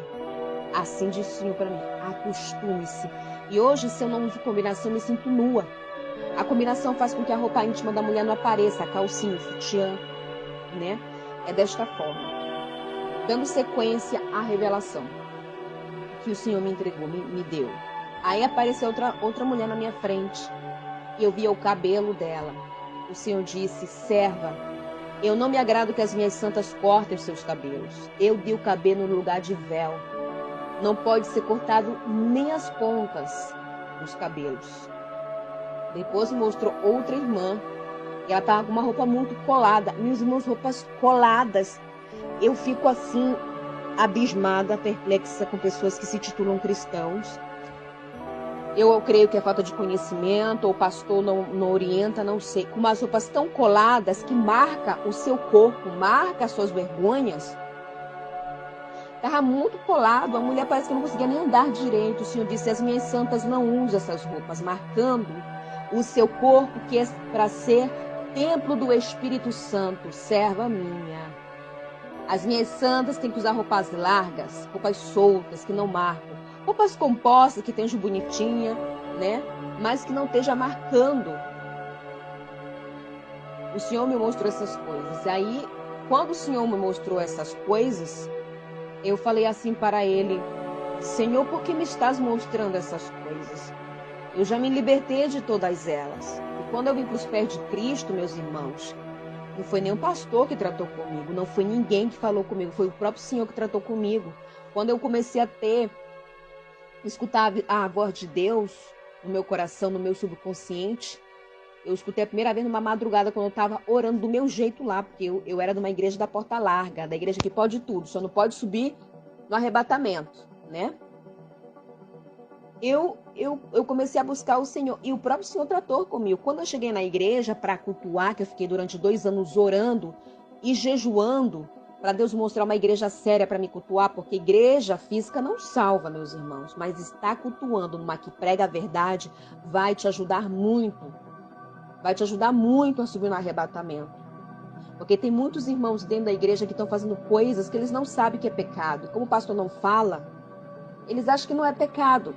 S1: Assim disse o Senhor para mim, acostume-se. E hoje, se eu não uso combinação, eu me sinto nua. A combinação faz com que a roupa íntima da mulher não apareça, a calcinha, o sutiã, né? É desta forma. Dando sequência à revelação que o Senhor me entregou, me deu. Aí apareceu outra mulher na minha frente e eu via o cabelo dela. O Senhor disse, serva, eu não me agrado que as minhas santas cortem os seus cabelos. Eu dei o cabelo no lugar de véu. Não pode ser cortado nem as pontas dos cabelos. Depois me mostrou outra irmã e ela estava com uma roupa muito colada. Meus irmãos, roupas coladas. Eu fico assim, abismada, perplexa com pessoas que se titulam cristãos. Eu creio que é falta de conhecimento, ou o pastor não orienta, não sei. Com umas roupas tão coladas que marca o seu corpo, marca as suas vergonhas. Estava muito colado, a mulher parece que não conseguia nem andar direito. O Senhor disse, as minhas santas não usam essas roupas, marcando o seu corpo, que é para ser templo do Espírito Santo, serva minha. As minhas santas têm que usar roupas largas, roupas soltas, que não marcam. Roupas compostas, que estejam bonitinha, né? Mas que não esteja marcando. O Senhor me mostrou essas coisas. Aí, quando o Senhor me mostrou essas coisas, eu falei assim para ele, Senhor, por que me estás mostrando essas coisas? Eu já me libertei de todas elas. E quando eu vim para os pés de Cristo, meus irmãos, não foi nenhum pastor que tratou comigo, não foi ninguém que falou comigo, foi o próprio Senhor que tratou comigo. Quando eu comecei a escutar a voz de Deus no meu coração, no meu subconsciente, eu escutei a primeira vez numa madrugada, quando eu estava orando do meu jeito lá, porque eu era de uma igreja da porta larga, da igreja que pode tudo, só não pode subir no arrebatamento, né? Eu comecei a buscar o Senhor, e o próprio Senhor tratou comigo. Quando eu cheguei na igreja para cultuar, que eu fiquei durante 2 anos orando e jejuando, para Deus mostrar uma igreja séria para me cultuar, porque igreja física não salva, meus irmãos, mas estar cultuando numa que prega a verdade vai te ajudar muito. Vai te ajudar muito a subir no arrebatamento. Porque tem muitos irmãos dentro da igreja que estão fazendo coisas que eles não sabem que é pecado. Como o pastor não fala, eles acham que não é pecado.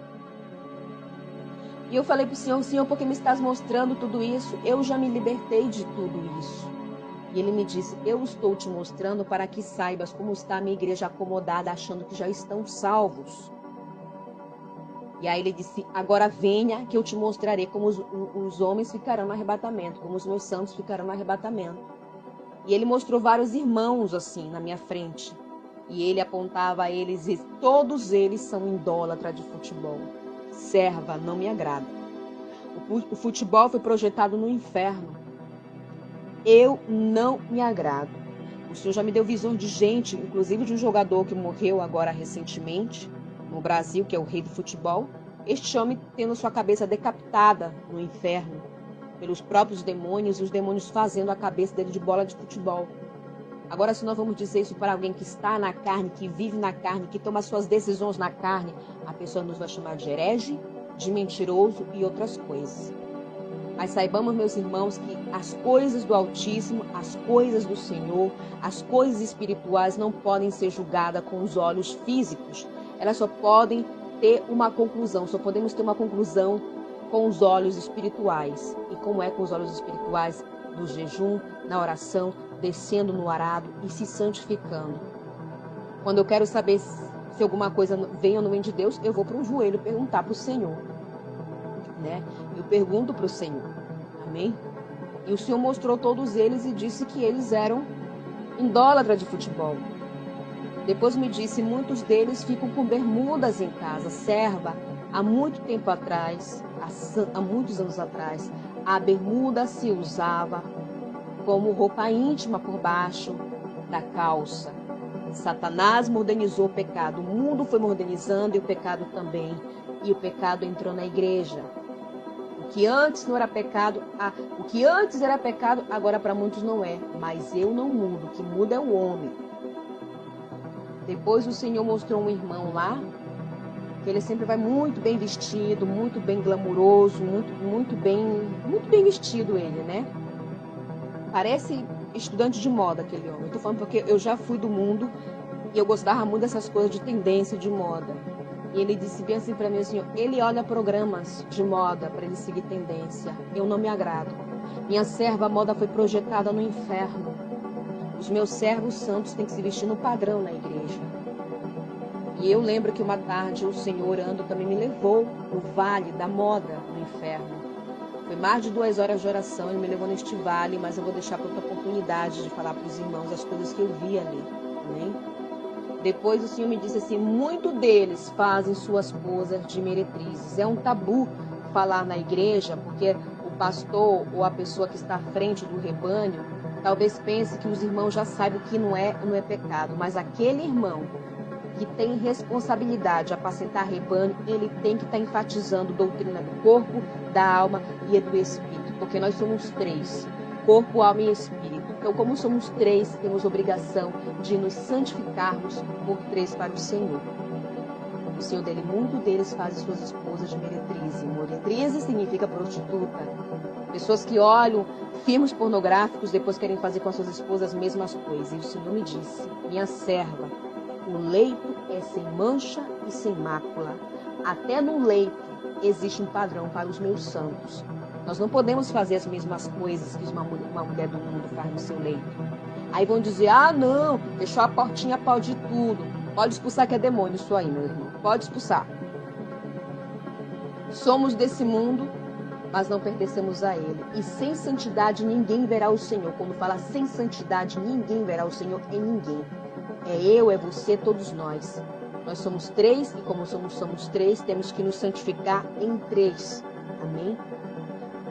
S1: E eu falei para o Senhor, por que me estás mostrando tudo isso? Eu já me libertei de tudo isso. E ele me disse, eu estou te mostrando para que saibas como está a minha igreja acomodada, achando que já estão salvos. E aí ele disse, agora venha que eu te mostrarei como os homens ficarão no arrebatamento, como os meus santos ficarão no arrebatamento. E ele mostrou vários irmãos assim na minha frente. E ele apontava a eles e todos eles são idólatras de futebol. Serva, não me agrada. O futebol foi projetado no inferno. Eu não me agrado. O Senhor já me deu visão de gente, inclusive de um jogador que morreu agora recentemente, no Brasil, que é o rei do futebol. Este homem tendo sua cabeça decapitada no inferno pelos próprios demônios, e os demônios fazendo a cabeça dele de bola de futebol. Agora, se nós vamos dizer isso para alguém que está na carne, que vive na carne, que toma suas decisões na carne, a pessoa nos vai chamar de herege, de mentiroso e outras coisas. Mas saibamos, meus irmãos, que as coisas do Altíssimo, as coisas do Senhor, as coisas espirituais não podem ser julgadas com os olhos físicos. Elas só podem ter uma conclusão, só podemos ter uma conclusão com os olhos espirituais. E como é com os olhos espirituais? Do jejum, na oração, descendo no arado e se santificando. Quando eu quero saber se alguma coisa vem ou não vem de Deus, eu vou para um joelho perguntar para o Senhor, né? Eu pergunto para o Senhor, amém? E o Senhor mostrou todos eles e disse que eles eram idólatras de futebol. Depois me disse, muitos deles ficam com bermudas em casa. Serva, há muito tempo atrás, há muitos anos atrás, a bermuda se usava como roupa íntima por baixo da calça. Satanás modernizou o pecado. O mundo foi modernizando e o pecado também. E o pecado entrou na igreja. O que antes não era pecado, o que antes era pecado, agora para muitos não é. Mas eu não mudo, o que muda é o homem. Depois o Senhor mostrou um irmão lá, que ele sempre vai muito bem vestido, muito bem glamuroso, muito bem vestido ele, né? Parece estudante de moda aquele homem. Eu tô falando porque eu já fui do mundo e eu gostava muito dessas coisas de tendência de moda. E ele disse bem assim para mim, assim, ele olha programas de moda para ele seguir tendência. Eu não me agrado. Minha serva, a moda foi projetada no inferno. Os meus servos santos têm que se vestir no padrão na igreja. E eu lembro que uma tarde o Senhor orando também me levou no vale da moda no inferno. Foi mais de 2 horas de oração, ele me levou neste vale, mas eu vou deixar para outra oportunidade de falar para os irmãos as coisas que eu vi ali. Amém? Depois o Senhor me disse assim, muito deles fazem suas posas de meretrizes. É um tabu falar na igreja, porque o pastor ou a pessoa que está à frente do rebanho, talvez pense que os irmãos já sabem que não é pecado, mas aquele irmão que tem responsabilidade de apacentar rebanho, ele tem que estar enfatizando doutrina do corpo, da alma e do espírito, porque nós somos 3, corpo, alma e espírito. Então, como somos 3, temos obrigação de nos santificarmos por 3 para o Senhor. O Senhor dele, muito deles fazem suas esposas de meretriz. Meretriz significa prostituta. Pessoas que olham filmes pornográficos, depois querem fazer com as suas esposas as mesmas coisas. E o Senhor me disse, minha serva, o leito é sem mancha e sem mácula. Até no leito existe um padrão para os meus santos. Nós não podemos fazer as mesmas coisas que uma mulher do mundo faz no seu leito. Aí vão dizer, não, fechou a portinha, pode tudo. Pode expulsar que é demônio isso aí, meu irmão. Pode expulsar. Somos desse mundo, mas não pertencemos a ele. E sem santidade ninguém verá o Senhor. Quando fala sem santidade, ninguém verá o Senhor em ninguém. É eu, é você, todos nós. Nós somos 3 e como somos 3, temos que nos santificar em 3. Amém?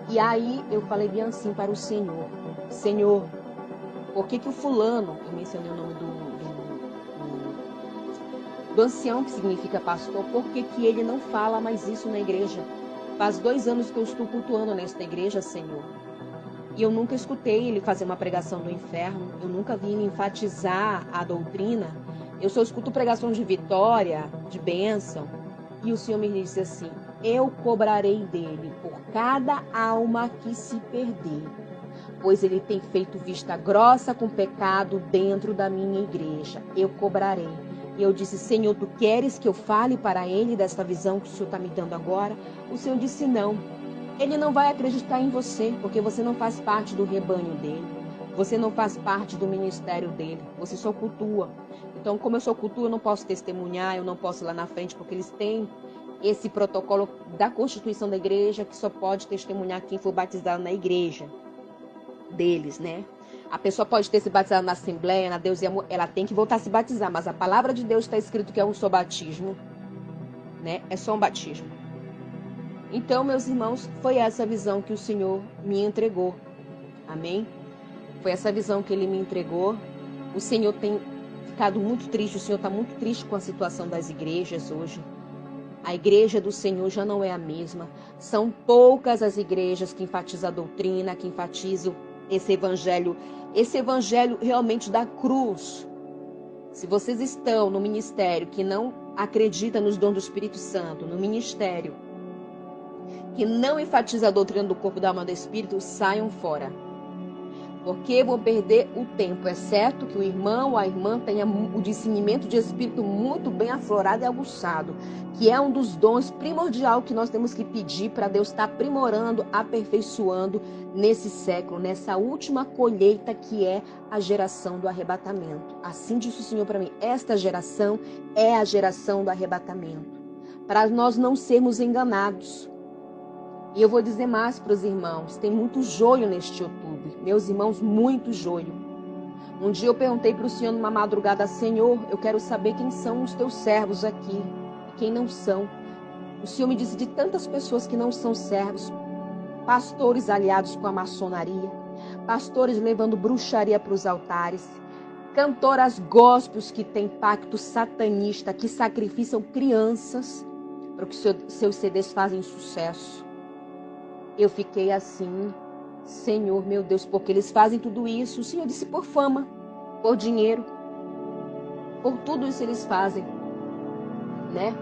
S1: E aí eu falei bem assim para o Senhor. Senhor, por que o fulano, eu mencionei o nome do ancião, que significa pastor, por que ele não fala mais isso na igreja? Faz 2 anos que eu estou cultuando nesta igreja, Senhor. E eu nunca escutei ele fazer uma pregação do inferno. Eu nunca vi ele enfatizar a doutrina. Eu só escuto pregação de vitória, de bênção. E o Senhor me disse assim, eu cobrarei dele por cada alma que se perder. Pois ele tem feito vista grossa com pecado dentro da minha igreja. Eu cobrarei. E eu disse, Senhor, tu queres que eu fale para ele desta visão que o Senhor está me dando agora? O Senhor disse, não. Ele não vai acreditar em você, porque você não faz parte do rebanho dele. Você não faz parte do ministério dele. Você só cultua. Então, como eu sou cultua, eu não posso testemunhar, eu não posso ir lá na frente, porque eles têm esse protocolo da Constituição da igreja, que só pode testemunhar quem for batizado na igreja deles, né? A pessoa pode ter se batizado na Assembleia, na Deus e Amor, ela tem que voltar a se batizar, mas a palavra de Deus está escrito que é um só batismo, né? É só um batismo. Então, meus irmãos, foi essa visão que o Senhor me entregou. Amém? Foi essa visão que Ele me entregou. O Senhor tem ficado muito triste, o Senhor está muito triste com a situação das igrejas hoje. A igreja do Senhor já não é a mesma. São poucas as igrejas que enfatizam a doutrina, que enfatizam esse evangelho realmente da cruz. Se vocês estão no ministério que não acredita nos dons do Espírito Santo, no ministério que não enfatiza a doutrina do corpo, da alma e do espírito, saiam fora. Porque vão perder o tempo. É certo que o irmão ou a irmã tenha o discernimento de espírito muito bem aflorado e aguçado, que é um dos dons primordial que nós temos que pedir para Deus estar aprimorando, aperfeiçoando nesse século, nessa última colheita que é a geração do arrebatamento. Assim disse o Senhor para mim, esta geração é a geração do arrebatamento. Para nós não sermos enganados. E eu vou dizer mais para os irmãos, tem muito joio neste YouTube. Meus irmãos, muito joio. Um dia eu perguntei para o Senhor numa madrugada, Senhor, eu quero saber quem são os teus servos aqui e quem não são. O Senhor me disse de tantas pessoas que não são servos, pastores aliados com a maçonaria, pastores levando bruxaria para os altares, cantoras gospels que têm pacto satanista, que sacrificam crianças para que seus CDs fazem sucesso. Eu fiquei assim, Senhor, meu Deus, porque eles fazem tudo isso? O Senhor disse por fama, por dinheiro, por tudo isso eles fazem, né?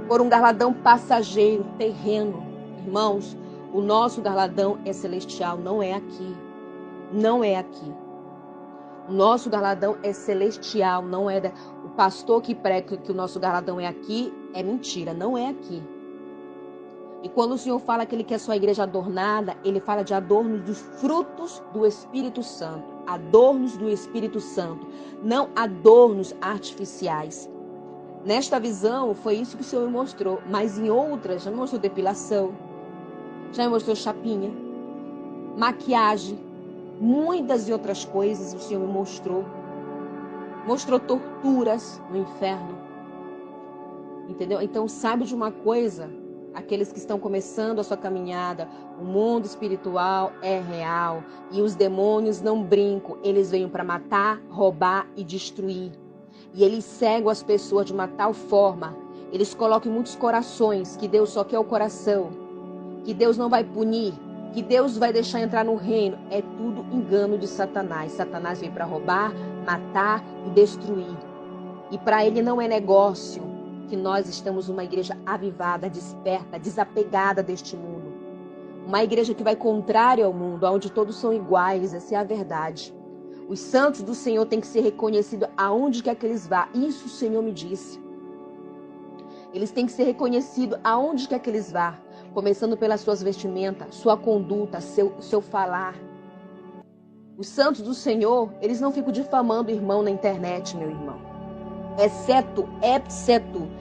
S1: por um galardão passageiro, terreno. Irmãos, o nosso galardão é celestial, não é aqui. Não é aqui. O nosso galardão é celestial, não é... O pastor que prega que o nosso galardão é aqui, é mentira, não é aqui. E quando o Senhor fala que Ele quer sua igreja adornada, Ele fala de adornos dos frutos do Espírito Santo. Adornos do Espírito Santo, não adornos artificiais. Nesta visão, foi isso que o Senhor me mostrou. Mas em outras, já me mostrou depilação, já me mostrou chapinha, maquiagem, muitas e outras coisas o Senhor me mostrou. Mostrou torturas no inferno. Entendeu? Então, sabe de uma coisa? Aqueles que estão começando a sua caminhada, o mundo espiritual é real. E os demônios não brincam. Eles vêm para matar, roubar e destruir. E eles cegam as pessoas de uma tal forma. Eles colocam em muitos corações que Deus só quer o coração. Que Deus não vai punir. Que Deus vai deixar entrar no reino. É tudo engano de Satanás. Satanás veio para roubar, matar e destruir. E para ele não é negócio que nós estamos uma igreja avivada, desperta, desapegada deste mundo. Uma igreja que vai contrário ao mundo, onde todos são iguais, essa é a verdade. Os santos do Senhor têm que ser reconhecidos aonde quer que eles vá. Isso o Senhor me disse. Eles têm que ser reconhecidos aonde quer que eles vá. Começando pelas suas vestimentas, sua conduta, seu falar. Os santos do Senhor, eles não ficam difamando o irmão na internet, meu irmão. Exceto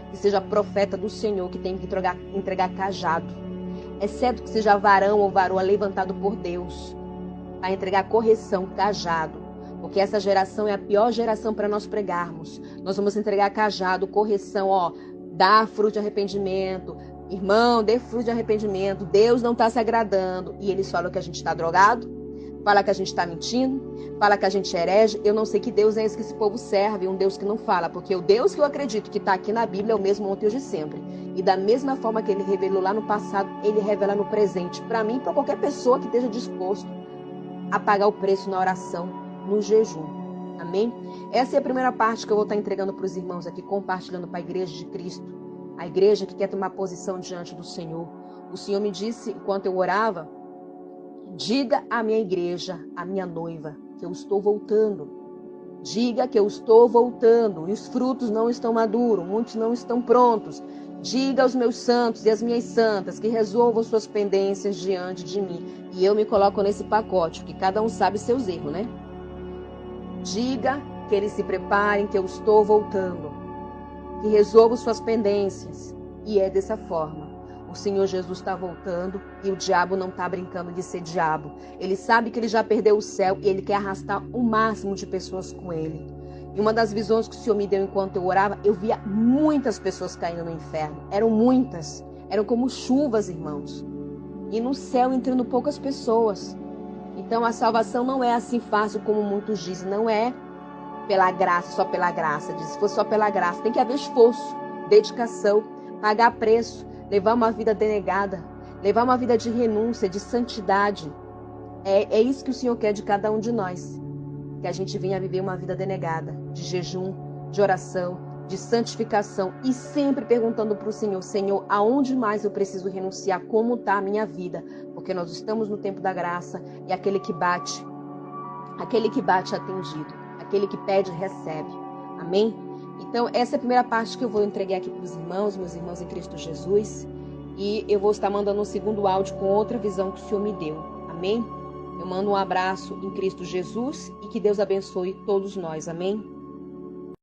S1: que seja profeta do Senhor, que tem que entregar cajado. Exceto que seja varão ou varoa levantado por Deus, para entregar correção, cajado. Porque essa geração é a pior geração para nós pregarmos. Nós vamos entregar cajado, correção, dá fruto de arrependimento. Irmão, dê fruto de arrependimento. Deus não está se agradando. E eles falam que a gente está drogado, fala que a gente está mentindo, fala que a gente é herege. Eu não sei que Deus é esse que esse povo serve, um Deus que não fala. Porque o Deus que eu acredito que está aqui na Bíblia é o mesmo ontem, hoje e sempre. E da mesma forma que Ele revelou lá no passado, Ele revela no presente. Para mim, para qualquer pessoa que esteja disposto a pagar o preço na oração, no jejum. Amém? Essa é a primeira parte que eu vou estar entregando para os irmãos aqui, compartilhando para a igreja de Cristo. A igreja que quer tomar posição diante do Senhor. O Senhor me disse, enquanto eu orava, diga à minha igreja, à minha noiva, que eu estou voltando. Diga que eu estou voltando. E os frutos não estão maduros, muitos não estão prontos. Diga aos meus santos e às minhas santas que resolvam suas pendências diante de mim. E eu me coloco nesse pacote, porque cada um sabe seus erros, né? Diga que eles se preparem, que eu estou voltando. Que resolvam suas pendências. E é dessa forma. O Senhor Jesus está voltando e o diabo não está brincando de ser diabo. Ele sabe que ele já perdeu o céu e ele quer arrastar o máximo de pessoas com ele. E uma das visões que o Senhor me deu enquanto eu orava, eu via muitas pessoas caindo no inferno. Eram muitas. Eram como chuvas, irmãos. E no céu entrando poucas pessoas. Então a salvação não é assim fácil como muitos dizem. Não é pela graça, só pela graça. Diz, se for só pela graça, tem que haver esforço, dedicação, pagar preço, levar uma vida denegada, levar uma vida de renúncia, de santidade. É isso que o Senhor quer de cada um de nós. Que a gente venha viver uma vida denegada, de jejum, de oração, de santificação e sempre perguntando para o Senhor, Senhor, aonde mais eu preciso renunciar, como está a minha vida? Porque nós estamos no tempo da graça e aquele que bate é atendido, aquele que pede recebe. Amém? Então essa é a primeira parte que eu vou entregar aqui para os irmãos, meus irmãos em Cristo Jesus, e eu vou estar mandando um segundo áudio com outra visão que o Senhor me deu. Amém? Eu mando um abraço em Cristo Jesus e que Deus abençoe todos nós. Amém?